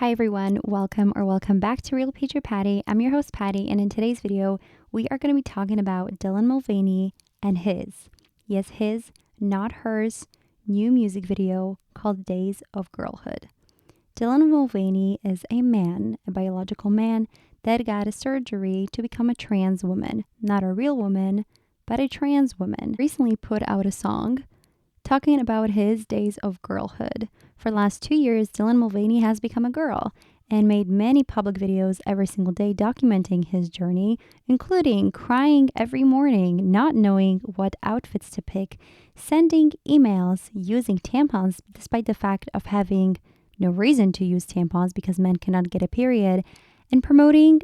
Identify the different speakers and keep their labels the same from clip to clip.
Speaker 1: Hi everyone, welcome back to Real Patriot Patty. I'm your host Patty, and in today's video, we are going to be talking about Dylan Mulvaney and his, yes his, not hers, new music video called Days of Girlhood. Dylan Mulvaney is a man, a biological man, that got a surgery to become a trans woman. Not a real woman, but a trans woman. Recently put out a song talking about his days of girlhood. For the last 2 years, Dylan Mulvaney has become a girl and made many public videos every single day documenting his journey, including crying every morning, not knowing what outfits to pick, sending emails, using tampons despite the fact of having no reason to use tampons because men cannot get a period, and pushing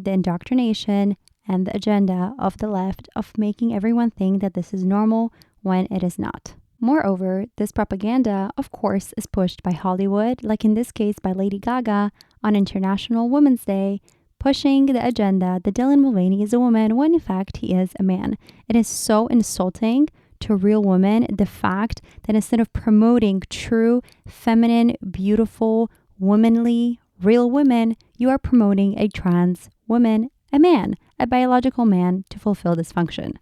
Speaker 1: the indoctrination and the agenda of the left of making everyone think that this is normal when it is not. Moreover, this propaganda, of course, is pushed by Hollywood, like in this case by Lady Gaga on International Women's Day, pushing the agenda that Dylan Mulvaney is a woman when in fact he is a man. It is so insulting to real women, the fact that instead of promoting true, feminine, beautiful, womanly, real women, you are promoting a trans woman, a man, a biological man to fulfill this function,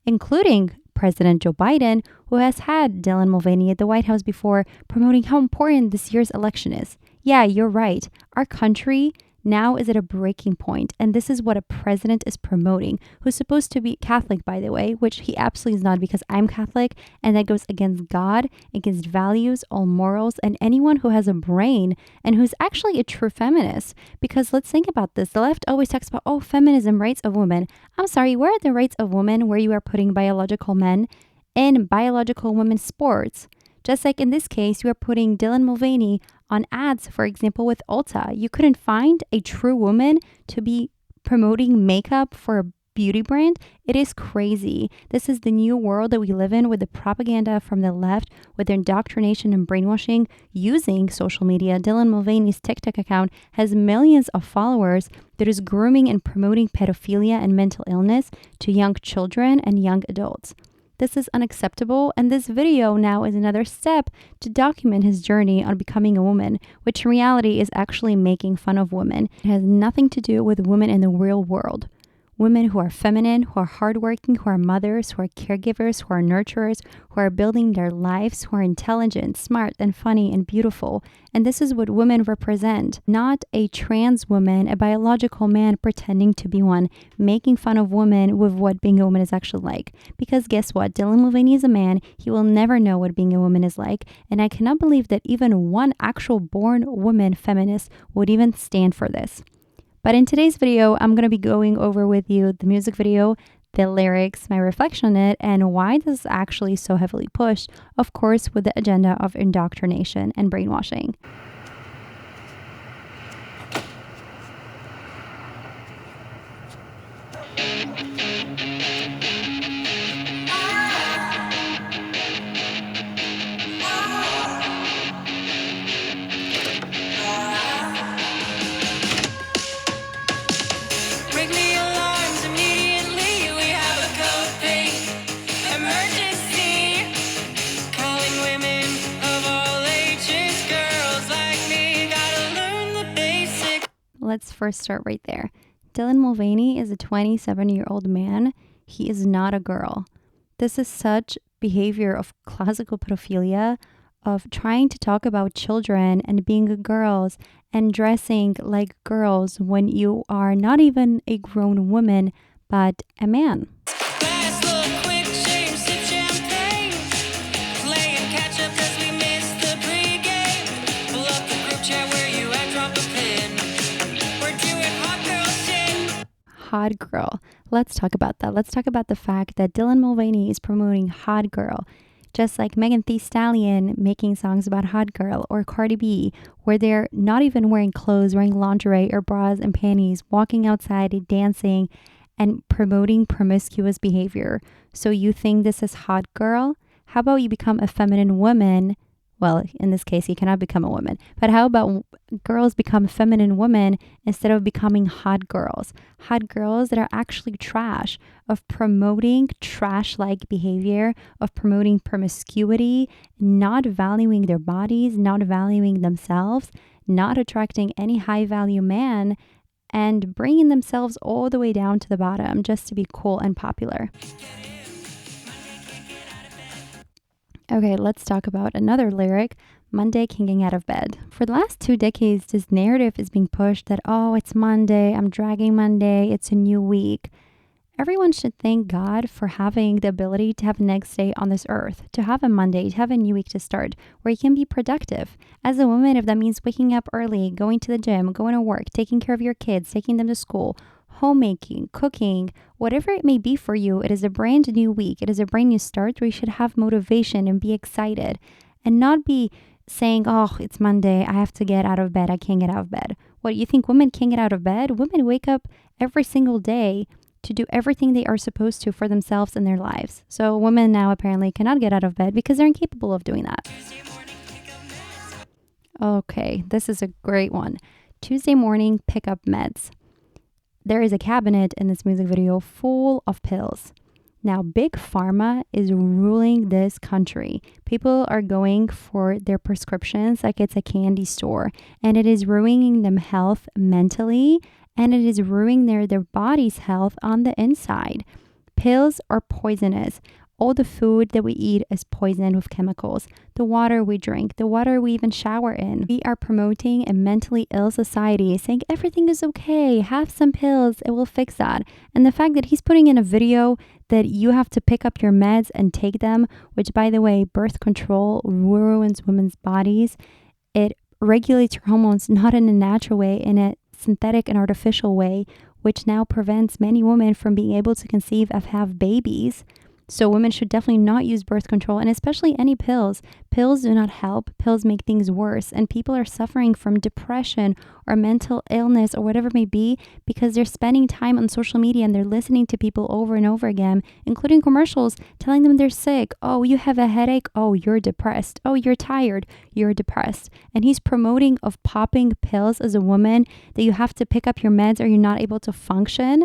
Speaker 1: including President Joe Biden, who has had Dylan Mulvaney at the White House before, promoting how important this year's election is. Yeah, you're right. Our country now is at a breaking point, and this is what a president is promoting, who's supposed to be Catholic, by the way, which he absolutely is not because I'm Catholic, and that goes against God, against values, all morals, and anyone who has a brain and who's actually a true feminist. Because let's think about this. The left always talks about, oh, feminism, rights of women. I'm sorry, where are the rights of women where you are putting biological men in biological women's sports? Just like in this case, you are putting Dylan Mulvaney on ads, for example, with Ulta. You couldn't find a true woman to be promoting makeup for a beauty brand. It is crazy. This is the new world that we live in with the propaganda from the left, with their indoctrination and brainwashing using social media. Dylan Mulvaney's TikTok account has millions of followers that is grooming and promoting pedophilia and mental illness to young children and young adults. This is unacceptable, and this video now is another step to document his journey on becoming a woman, which in reality is actually making fun of women. It has nothing to do with women in the real world. Women who are feminine, who are hardworking, who are mothers, who are caregivers, who are nurturers, who are building their lives, who are intelligent, smart, and funny, and beautiful. And this is what women represent, not a trans woman, a biological man pretending to be one, making fun of women with what being a woman is actually like. Because guess what? Dylan Mulvaney is a man. He will never know what being a woman is like. And I cannot believe that even one actual born woman feminist would even stand for this. But in today's video, I'm going to be going over with you the music video, the lyrics, my reflection on it, and why this is actually so heavily pushed, of course, with the agenda of indoctrination and brainwashing. Let's first start right there. Dylan Mulvaney is a 27-year-old man. He is not a girl. This is such behavior of classical pedophilia, of trying to talk about children and being girls and dressing like girls when you are not even a grown woman, but a man. Hot girl. Let's talk about that. Let's talk about the fact that Dylan Mulvaney is promoting hot girl, just like Megan Thee Stallion making songs about hot girl, or Cardi B, where they're not even wearing clothes, wearing lingerie or bras and panties, walking outside, dancing, and promoting promiscuous behavior. So you think this is hot girl? How about you become a feminine woman? Well, in this case, you cannot become a woman. But how about girls become feminine women instead of becoming hot girls? Hot girls that are actually trash, of promoting trash-like behavior, of promoting promiscuity, not valuing their bodies, not valuing themselves, not attracting any high value man, and bringing themselves all the way down to the bottom just to be cool and popular. Okay, let's talk about another lyric, Monday can't get out of bed. For the last 2 decades, this narrative is being pushed that, oh, it's Monday, I'm dragging Monday, it's a new week. Everyone should thank God for having the ability to have a next day on this earth, to have a Monday, to have a new week to start, where you can be productive. As a woman, if that means waking up early, going to the gym, going to work, taking care of your kids, taking them to school, homemaking, cooking, whatever it may be for you, it is a brand new week. It is a brand new start where you should have motivation and be excited and not be saying, oh, it's Monday, I have to get out of bed, I can't get out of bed. What, you think women can't get out of bed? Women wake up every single day to do everything they are supposed to for themselves and their lives. So women now apparently cannot get out of bed because they're incapable of doing that. Okay, this is a great one. Tuesday morning, pick up meds. There is a cabinet in this music video full of pills. Now, Big Pharma is ruling this country. People are going for their prescriptions like it's a candy store, and it is ruining them health mentally, and it is ruining their body's health on the inside. Pills are poisonous. All the food that we eat is poisoned with chemicals. The water we drink, the water we even shower in. We are promoting a mentally ill society, saying everything is okay, have some pills, it will fix that. And the fact that he's putting in a video that you have to pick up your meds and take them, which, by the way, birth control ruins women's bodies. It regulates your hormones not in a natural way, in a synthetic and artificial way, which now prevents many women from being able to conceive and have babies. So women should definitely not use birth control, and especially any pills. Pills do not help. Pills make things worse, and people are suffering from depression or mental illness or whatever it may be because they're spending time on social media and they're listening to people over and over again, including commercials, telling them they're sick. Oh, you have a headache? Oh, you're depressed. Oh, you're tired. You're depressed. And he's promoting of popping pills as a woman, that you have to pick up your meds or you're not able to function.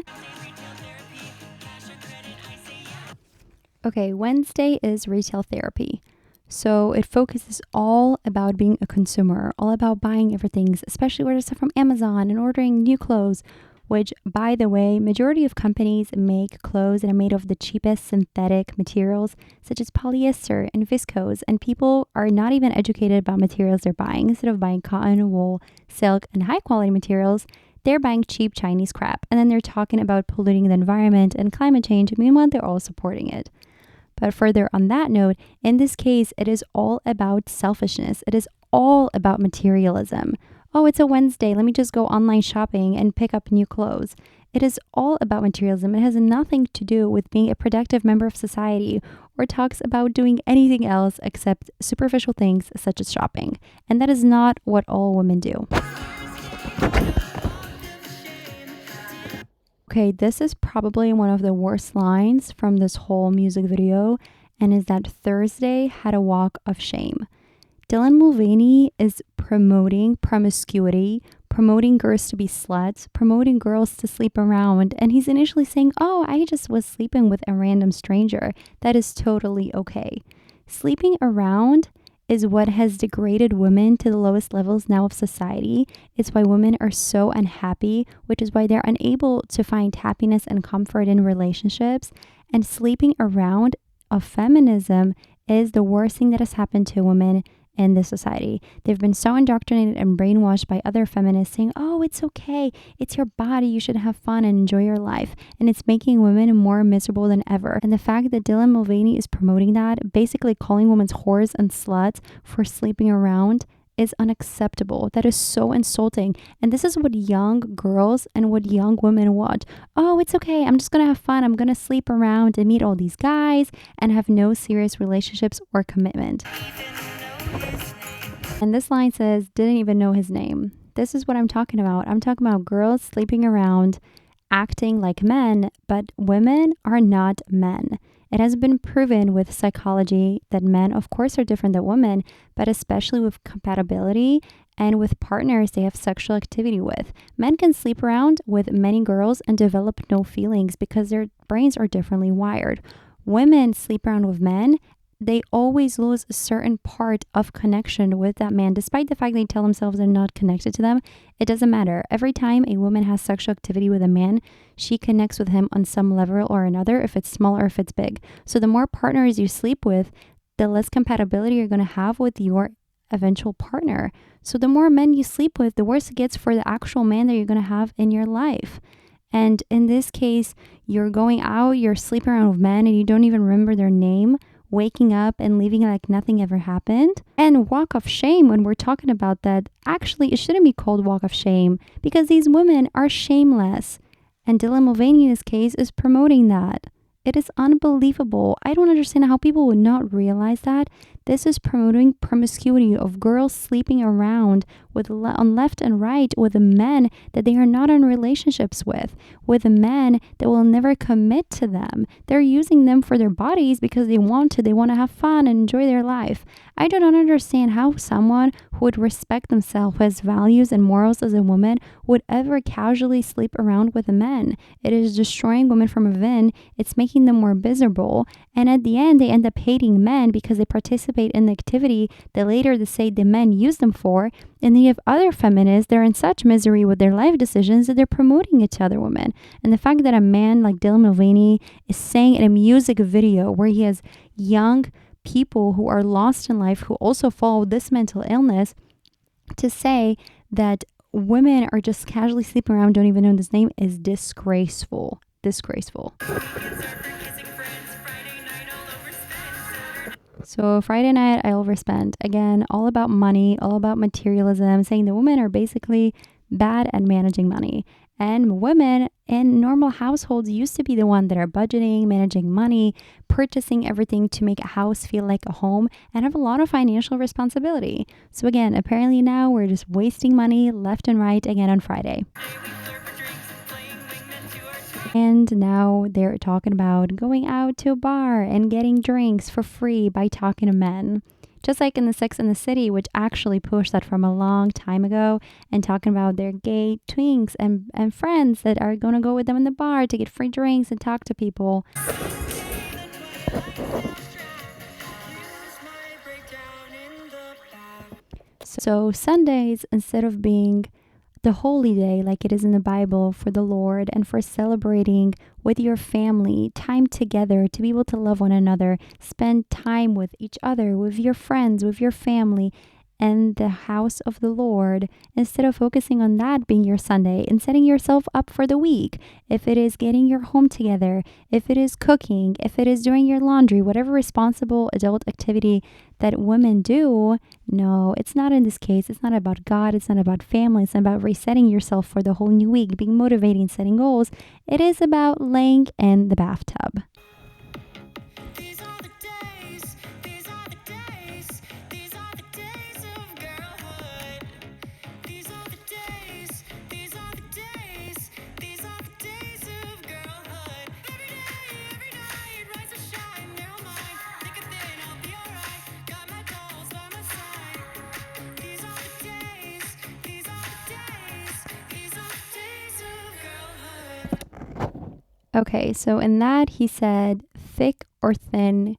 Speaker 1: Okay, Wednesday is retail therapy. So it focuses all about being a consumer, all about buying everything, especially ordering stuff from Amazon and ordering new clothes, which, by the way, majority of companies make clothes that are made of the cheapest synthetic materials, such as polyester and viscose, and people are not even educated about materials they're buying. Instead of buying cotton, wool, silk, and high-quality materials, they're buying cheap Chinese crap, and then they're talking about polluting the environment and climate change. Meanwhile, they're all supporting it. But further on that note, in this case, it is all about selfishness. It is all about materialism. Oh, it's a Wednesday. Let me just go online shopping and pick up new clothes. It is all about materialism. It has nothing to do with being a productive member of society or talks about doing anything else except superficial things such as shopping. And that is not what all women do. Okay, this is probably one of the worst lines from this whole music video, and is that Thursday had a walk of shame. Dylan Mulvaney is promoting promiscuity, promoting girls to be sluts, promoting girls to sleep around, and he's initially saying, oh, I just was sleeping with a random stranger. That is totally okay. Sleeping around is what has degraded women to the lowest levels now of society. It's why women are so unhappy, which is why they're unable to find happiness and comfort in relationships. And sleeping around of feminism is the worst thing that has happened to women in this society. They've been so indoctrinated and brainwashed by other feminists saying, oh, it's okay, it's your body, you should have fun and enjoy your life. And it's making women more miserable than ever. And the fact that Dylan Mulvaney is promoting that, basically calling women whores and sluts for sleeping around, is unacceptable. That is so insulting. And this is what young girls and what young women want. Oh, it's okay, I'm just gonna have fun, I'm gonna sleep around and meet all these guys and have no serious relationships or commitment. And this line says, didn't even know his name. This is what I'm talking about. I'm talking about girls sleeping around, acting like men, but women are not men. It has been proven with psychology that men, of course, are different than women, but especially with compatibility and with partners they have sexual activity with. Men can sleep around with many girls and develop no feelings because their brains are differently wired. Women sleep around with men they always lose a certain part of connection with that man, despite the fact they tell themselves they're not connected to them. It doesn't matter. Every time a woman has sexual activity with a man, she connects with him on some level or another, if it's small or if it's big. So the more partners you sleep with, the less compatibility you're going to have with your eventual partner. So the more men you sleep with, the worse it gets for the actual man that you're going to have in your life. And in this case, you're going out, you're sleeping around with men and you don't even remember their name, waking up and leaving like nothing ever happened. And walk of shame, when we're talking about that, actually it shouldn't be called walk of shame because these women are shameless. And Dylan Mulvaney in this case is promoting that. It is unbelievable. I don't understand how people would not realize that. This is promoting promiscuity of girls sleeping around on left and right with men that they are not in relationships with men that will never commit to them. They're using them for their bodies because they want to. They want to have fun and enjoy their life. I do not understand how someone who would respect themselves, who has values and morals as a woman, would ever casually sleep around with men. It is destroying women from within. It's making them more miserable. And at the end, they end up hating men because they participate in the activity that later they say the men use them for. And then you have other feminists, they're in such misery with their life decisions that they're promoting it to other women. And the fact that a man like Dylan Mulvaney is saying in a music video where he has young people who are lost in life who also follow this mental illness, to say that women are just casually sleeping around, don't even know this name, is disgraceful. Disgraceful. So Friday night, I overspent. Again, all about money, all about materialism, saying the women are basically bad at managing money. And women in normal households used to be the one that are budgeting, managing money, purchasing everything to make a house feel like a home, and have a lot of financial responsibility. So again, apparently now we're just wasting money left and right again on Friday. And now they're talking about going out to a bar and getting drinks for free by talking to men. Just like in the Sex and the City, which actually pushed that from a long time ago, and talking about their gay twinks and friends that are going to go with them in the bar to get free drinks and talk to people. So Sundays, instead of being the holy day like it is in the Bible for the Lord and for celebrating with your family, time together to be able to love one another, spend time with each other, with your friends, with your family, and the house of the Lord, instead of focusing on that being your Sunday and setting yourself up for the week. If it is getting your home together, if it is cooking, if it is doing your laundry, whatever responsible adult activity that women do, no, it's not in this case. It's not about God. It's not about family. It's not about resetting yourself for the whole new week, being motivating, setting goals. It is about laying in the bathtub. Okay, so in that he said thick or thin.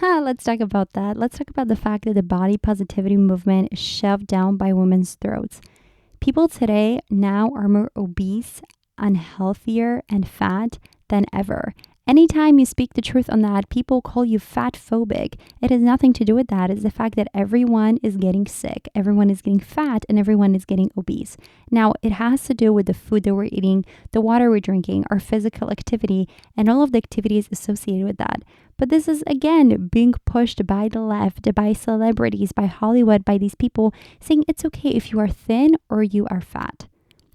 Speaker 1: Let's talk about that. Let's talk about the fact that the body positivity movement is shoved down by women's throats. People today now are more obese, unhealthier, and fat than ever. Anytime you speak the truth on that, people call you fat phobic. It has nothing to do with that. It's the fact that everyone is getting sick, everyone is getting fat, and everyone is getting obese. Now, it has to do with the food that we're eating, the water we're drinking, our physical activity, and all of the activities associated with that. But this is, again, being pushed by the left, by celebrities, by Hollywood, by these people saying it's okay if you are thin or you are fat.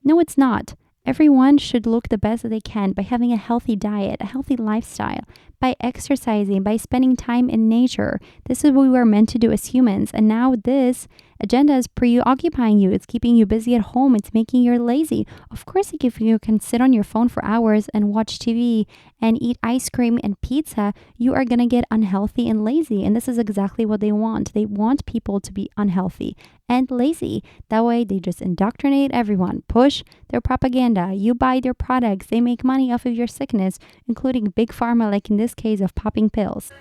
Speaker 1: No, it's not. Everyone should look the best that they can by having a healthy diet, a healthy lifestyle, by exercising, by spending time in nature. This is what we are meant to do as humans. And now this agenda is preoccupying you. It's keeping you busy at home. It's making you lazy. Of course, if you can sit on your phone for hours and watch TV and eat ice cream and pizza, you are going to get unhealthy and lazy. And this is exactly what they want. They want people to be unhealthy and lazy. That way, they just indoctrinate everyone, push their propaganda. You buy their products. They make money off of your sickness, including big pharma, like in this case of popping pills.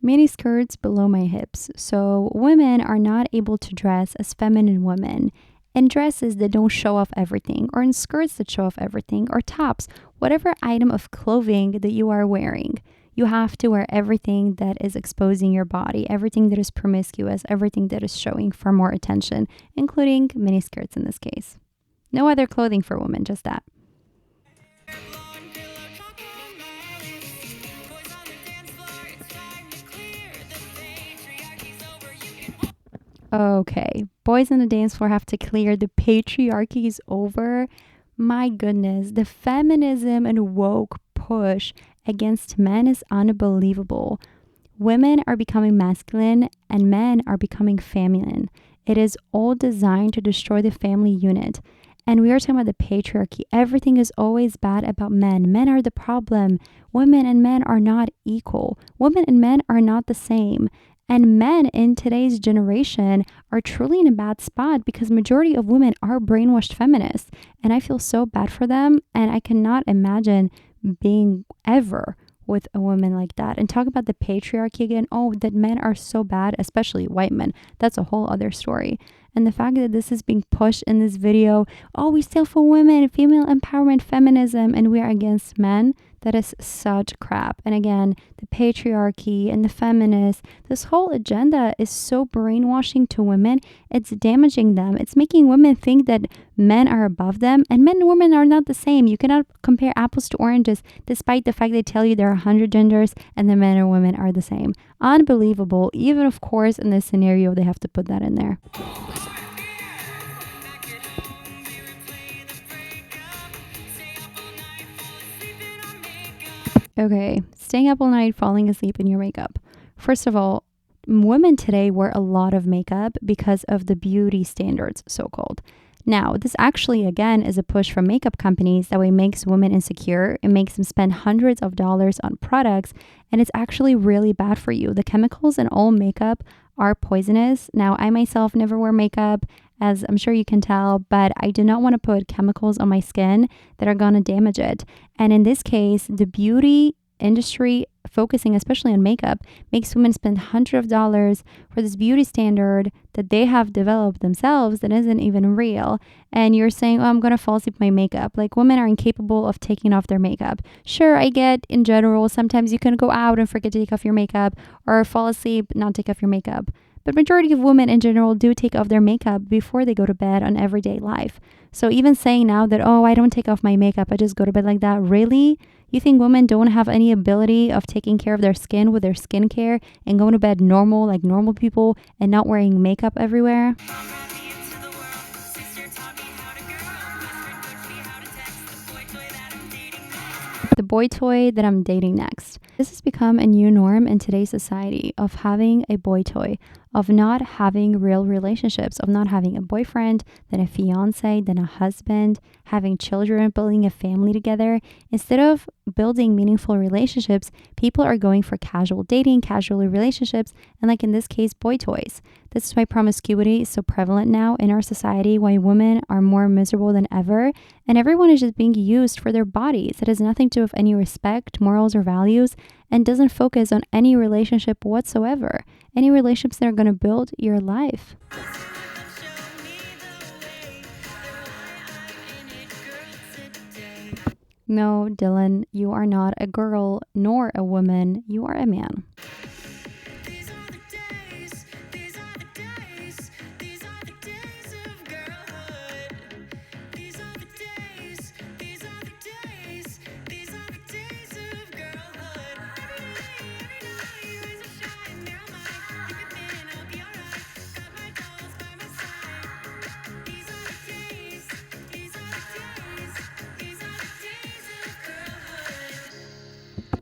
Speaker 1: Mini skirts below my hips. So women are not able to dress as feminine women in dresses that don't show off everything, or in skirts that show off everything, or tops, whatever item of clothing that you are wearing. You have to wear everything that is exposing your body, everything that is promiscuous, everything that is showing for more attention, including mini skirts in this case. No other clothing for women, just that. Okay, boys on the dance floor have to clear the patriarchy is over. My goodness, the feminism and woke push against men is unbelievable. Women are becoming masculine and men are becoming feminine. It is all designed to destroy the family unit. And we are talking about the patriarchy. Everything is always bad about men. Men are the problem. Women and men are not equal. Women and men are not the same. And men in today's generation are truly in a bad spot because majority of women are brainwashed feminists. And I feel so bad for them. And I cannot imagine being ever with a woman like that. And talk about the patriarchy again. Oh, that men are so bad, especially white men. That's a whole other story. And the fact that this is being pushed in this video, oh, we stand for women, female empowerment, feminism, and we are against men. That is such crap. And again, the patriarchy and the feminists, this whole agenda is so brainwashing to women. It's damaging them. It's making women think that men are above them, and men and women are not the same. You cannot compare apples to oranges, despite the fact they tell you there are 100 genders and the men and women are the same. Unbelievable. Even, of course, in this scenario, they have to put that in there. Okay, staying up all night, falling asleep in your makeup. First of all, women today wear a lot of makeup because of the beauty standards, so-called. Now, this actually, again, is a push from makeup companies that way makes women insecure. It makes them spend hundreds of dollars on products, and it's actually really bad for you. The chemicals in all makeup are poisonous. Now, I myself never wear makeup, as I'm sure you can tell, but I do not want to put chemicals on my skin that are going to damage it. And in this case, the beauty industry, focusing especially on makeup, makes women spend hundreds of dollars for this beauty standard that they have developed themselves that isn't even real. And you're saying, oh, I'm going to fall asleep with my makeup. Like, women are incapable of taking off their makeup. Sure, I get in general, sometimes you can go out and forget to take off your makeup, or fall asleep, not take off your makeup. But majority of women in general do take off their makeup before they go to bed on everyday life. So even saying now that, oh, I don't take off my makeup, I just go to bed like that, really? You think women don't have any ability of taking care of their skin with their skincare and going to bed normal, like normal people, and not wearing makeup everywhere? The boy toy that I'm dating next. This has become a new norm in today's society of having a boy toy, of not having real relationships, of not having a boyfriend, then a fiance, then a husband, having children, building a family together. Instead of building meaningful relationships, people are going for casual dating, casual relationships, and like in this case, boy toys. This is why promiscuity is so prevalent now in our society, why women are more miserable than ever, and everyone is just being used for their bodies. It has nothing to do with any respect, morals, or values, and doesn't focus on any relationship whatsoever. Any relationships that are going to build your life. No, Dylan, you are not a girl nor a woman. You are a man.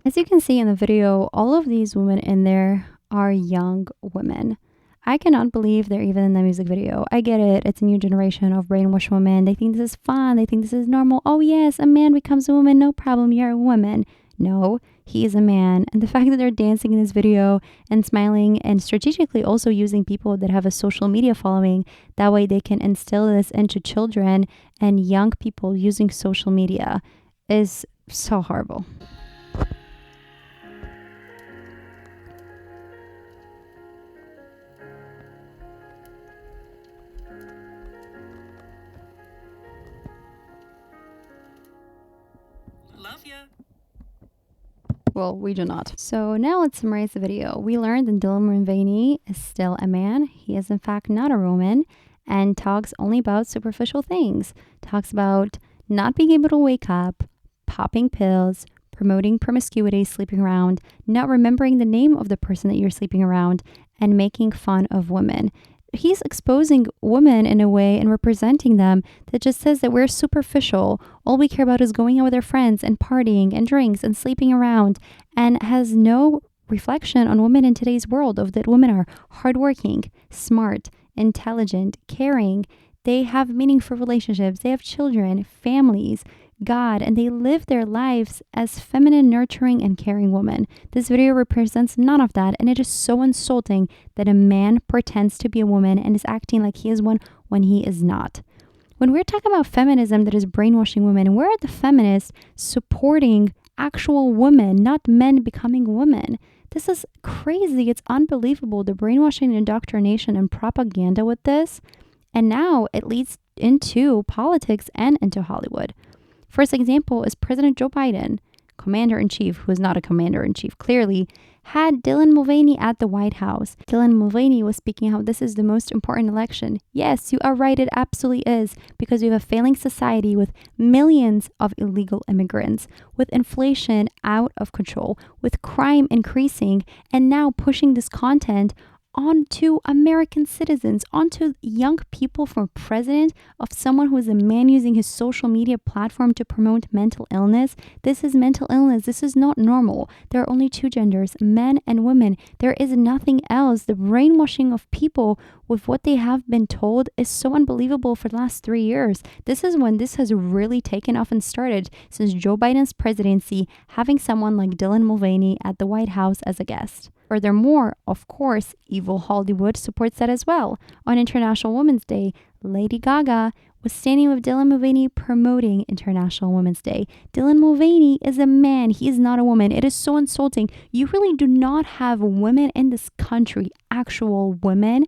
Speaker 1: As you can see in the video, all of these women in there are young women. I cannot believe they're even in the music video. I get it. It's a new generation of brainwashed women. They think this is fun. They think this is normal. Oh yes, a man becomes a woman. No problem. You're a woman. No, he is a man. And the fact that they're dancing in this video and smiling and strategically also using people that have a social media following, that way they can instill this into children and young people using social media, is so horrible.
Speaker 2: Love ya.
Speaker 1: Well, we do not. So now let's summarize the video. We learned that Dylan Mulvaney is still a man. He is in fact not a woman and talks only about superficial things. Talks about not being able to wake up, popping pills, promoting promiscuity, sleeping around, not remembering the name of the person that you're sleeping around, and making fun of women. He's exposing women in a way and representing them that just says that we're superficial. All we care about is going out with our friends and partying and drinks and sleeping around, and has no reflection on women in today's world of that women are hardworking, smart, intelligent, caring. They have meaningful relationships. They have children, families, God, and they live their lives as feminine, nurturing, and caring women. This video represents none of that, and it is so insulting that a man pretends to be a woman and is acting like he is one when he is not. When we're talking about feminism that is brainwashing women, where are the feminists supporting actual women, not men becoming women? This is crazy. It's unbelievable. The brainwashing, indoctrination, and propaganda with this. And now it leads into politics and into Hollywood. First example is President Joe Biden, commander-in-chief, who is not a commander-in-chief, clearly, had Dylan Mulvaney at the White House. Dylan Mulvaney was speaking how this is the most important election. Yes, you are right, it absolutely is, because we have a failing society with millions of illegal immigrants, with inflation out of control, with crime increasing, and now pushing this content onto American citizens, onto young people for president of someone who is a man using his social media platform to promote mental illness. This is mental illness. This is not normal. There are only two genders, men and women. There is nothing else. The brainwashing of people with what they have been told is so unbelievable for the last 3 years. This is when this has really taken off and started, since Joe Biden's presidency, having someone like Dylan Mulvaney at the White House as a guest. Furthermore, of course, evil Hollywood supports that as well. On International Women's Day, Lady Gaga was standing with Dylan Mulvaney promoting International Women's Day. Dylan Mulvaney is a man. He is not a woman. It is so insulting. You really do not have women in this country, actual women,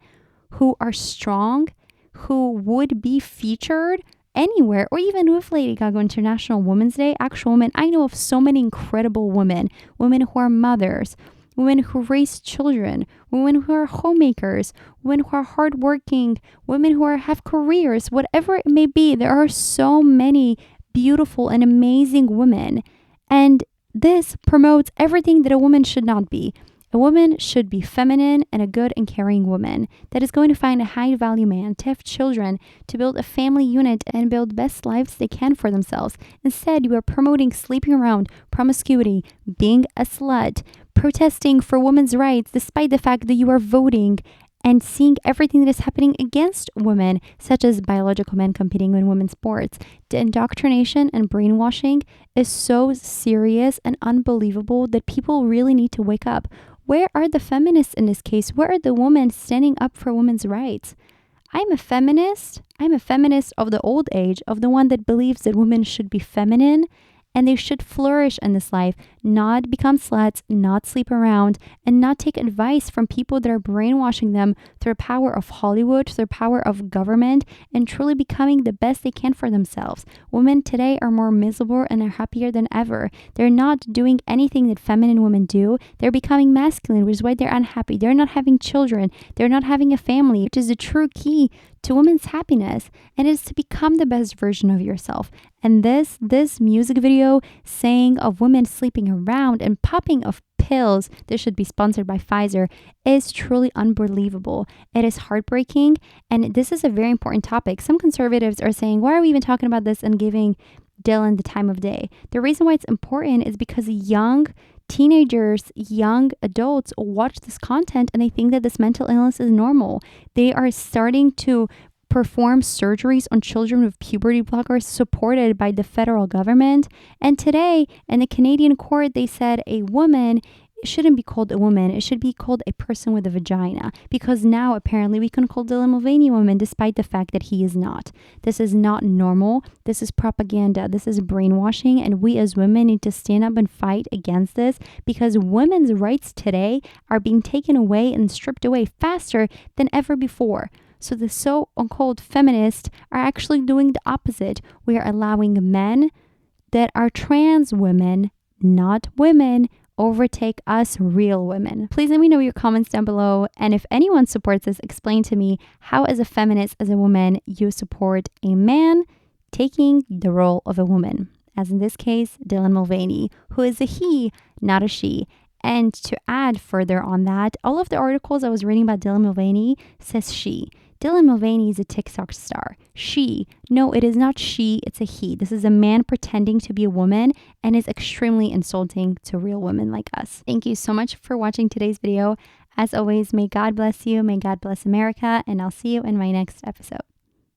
Speaker 1: who are strong, who would be featured anywhere, or even with Lady Gaga International Women's Day, actual women. I know of so many incredible women who are mothers, women who raise children, women who are homemakers, women who are hardworking, women who have careers, whatever it may be. There are so many beautiful and amazing women. And this promotes everything that a woman should not be. A woman should be feminine and a good and caring woman that is going to find a high value man, to have children, to build a family unit and build best lives they can for themselves. Instead, you are promoting sleeping around, promiscuity, being a slut, protesting for women's rights despite the fact that you are voting and seeing everything that is happening against women, such as biological men competing in women's sports. The indoctrination and brainwashing is so serious and unbelievable that people really need to wake up. Where are the feminists in this case? Where are the women standing up for women's rights? I'm a feminist. I'm a feminist of the old age, of the one that believes that women should be feminine and they should flourish in this life, not become sluts, not sleep around, and not take advice from people that are brainwashing them through the power of Hollywood, through the power of government, and truly becoming the best they can for themselves. Women today are more miserable and are happier than ever. They're not doing anything that feminine women do. They're becoming masculine, which is why they're unhappy. They're not having children. They're not having a family, which is the true key to women's happiness, and it is to become the best version of yourself. And this music video saying of women sleeping around and popping of pills, this should be sponsored by Pfizer, is truly unbelievable. It is heartbreaking, and this is a very important topic. Some conservatives are saying, why are we even talking about this and giving Dylan the time of day? The reason why it's important is because young teenagers, young adults watch this content and they think that this mental illness is normal. They are starting to perform surgeries on children with puberty blockers supported by the federal government. And today in the Canadian court, they said a woman shouldn't be called a woman. It should be called a person with a vagina, because now apparently we can call Dylan Mulvaney a woman despite the fact that he is not. This is not normal. This is propaganda. This is brainwashing. And we as women need to stand up and fight against this, because women's rights today are being taken away and stripped away faster than ever before. So the so-called feminists are actually doing the opposite. We are allowing men that are trans women, not women, overtake us real women. Please let me know your comments down below. And if anyone supports this, explain to me how, as a feminist, as a woman, you support a man taking the role of a woman. As in this case, Dylan Mulvaney, who is a he, not a she. And to add further on that, all of the articles I was reading about Dylan Mulvaney says she. Dylan Mulvaney is a TikTok star. She. No, it is not she, it's a he. This is a man pretending to be a woman and is extremely insulting to real women like us. Thank you so much for watching today's video. As always, may God bless you, may God bless America, and I'll see you in my next episode.